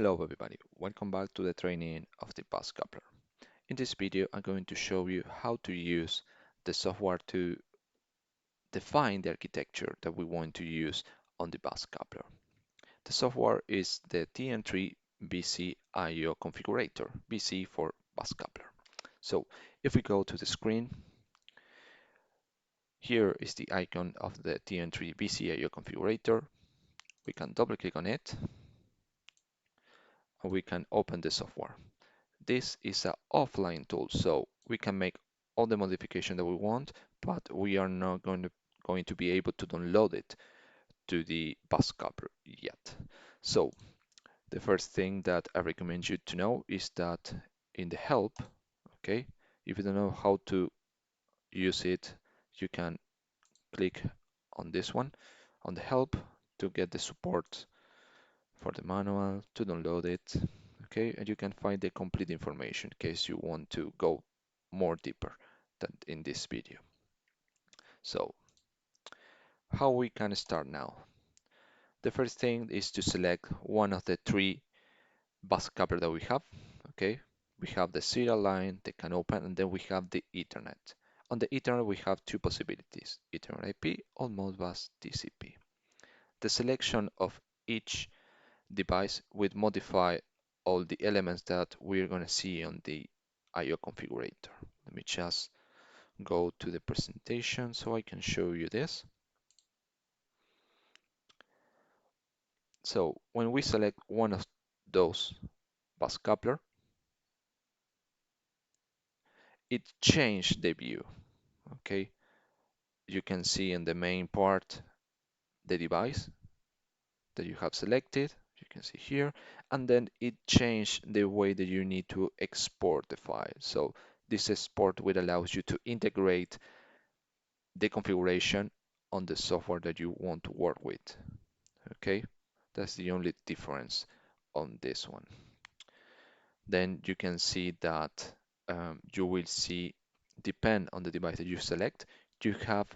Hello everybody, welcome back to the training of the BusCoupler. In this video I'm going to show you how to use the software to define the architecture that we want to use on the BusCoupler. The software is the TM3BC IO Configurator, BC for BusCoupler. So if we go to the screen, here is the icon of the TM3BC IO Configurator. We can double click on it and we can open the software. This is an offline tool, so we can make all the modification that we want, but we are not going to be able to download it to the BusCoupler yet. So the first thing that I recommend you to know is that in the help, okay, if you don't know how to use it, you can click on this one, on the help, to get the support for the manual, to download it, okay, and you can find the complete information in case you want to go more deeper than in this video. So how we can start now? The first thing is to select one of the three BusCoupler that we have, okay. We have the serial line, the can open, and then we have the Ethernet. On the Ethernet we have two possibilities, Ethernet IP or Modbus TCP. The selection of each device will modify all the elements that we're going to see on the IO configurator. Let me just go to the presentation so I can show you this. So when we select one of those BusCoupler, it changed the view. Okay, you can see in the main part the device that you have selected. You can see here, and then it changed the way that you need to export the file. So this export will allow you to integrate the configuration on the software that you want to work with. Okay, that's the only difference on this one. Then you can see that you will see, depend on the device that you select, you have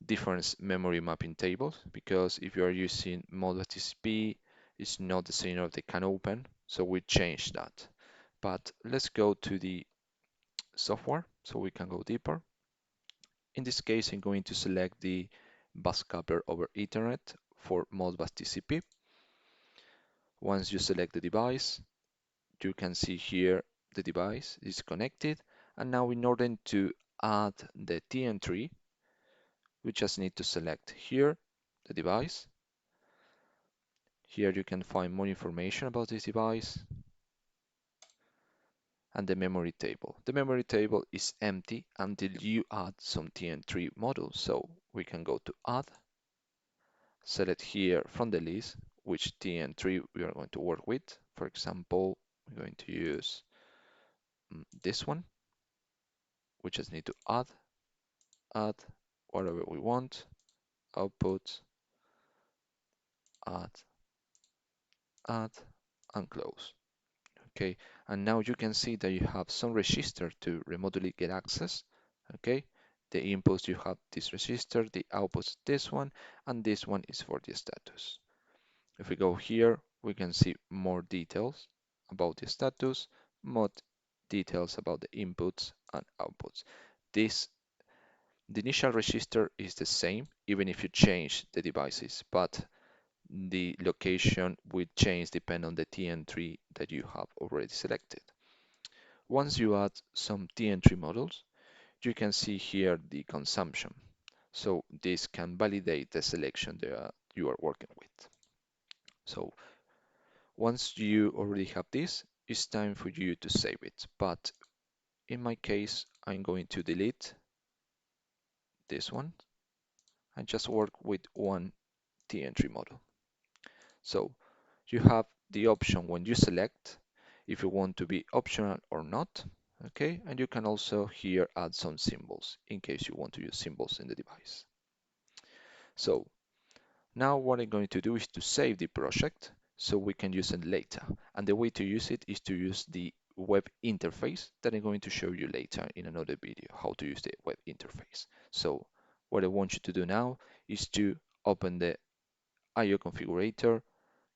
different memory mapping tables, because if you are using Modbus TCP, it's not the same of the can open, so we change that. But let's go to the software so we can go deeper. In this case, I'm going to select the BusCoupler over Ethernet for Modbus TCP. Once you select the device, you can see here the device is connected. And now in order to add the TM3, we just need to select here the device. Here you can find more information about this device and the memory table. The memory table is empty until you add some TM3 modules. So we can go to add, select here from the list which TM3 we are going to work with. For example, we're going to use this one. We just need to add whatever we want, output, add, and close. Okay, and now you can see that you have some register to remotely get access. Okay, the inputs you have this register, the outputs this one, and this one is for the status. If we go here, we can see more details about the status, more details about the inputs and outputs. The initial register is the same, even if you change the devices, but the location will change depending on the TM3 that you have already selected. Once you add some TM3 models, you can see here the consumption. So this can validate the selection that you are working with. So once you already have this, it's time for you to save it. But in my case, I'm going to delete this one and just work with one TM3 model. So you have the option when you select if you want to be optional or not, okay? And you can also here add some symbols in case you want to use symbols in the device. So now what I'm going to do is to save the project so we can use it later. And the way to use it is to use the web interface that I'm going to show you later in another video, how to use the web interface. So what I want you to do now is to open the IO configurator,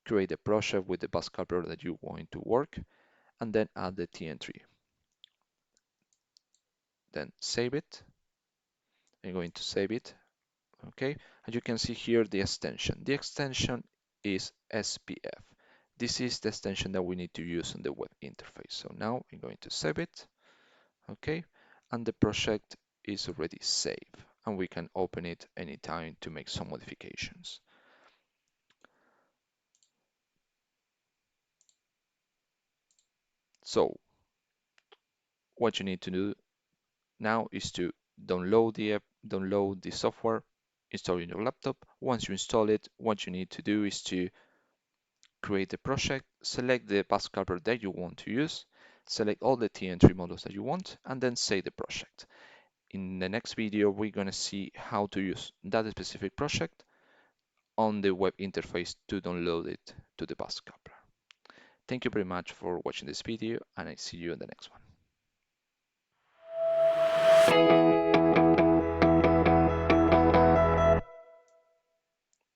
create a project with the BusCoupler that you want to work, and then add the TM3. Then save it. I'm going to save it. Okay, and you can see here the extension. The extension is SPF. This is the extension that we need to use on the web interface. So now I'm going to save it. Okay, and the project is already saved, and we can open it anytime to make some modifications. So what you need to do now is to download the app, download the software, install it in your laptop. Once you install it, what you need to do is to create a project, select the BusCoupler that you want to use, select all the TM3 models that you want, and then save the project. In the next video, we're going to see how to use that specific project on the web interface to download it to the BusCoupler. Thank you very much for watching this video, and I see you in the next one.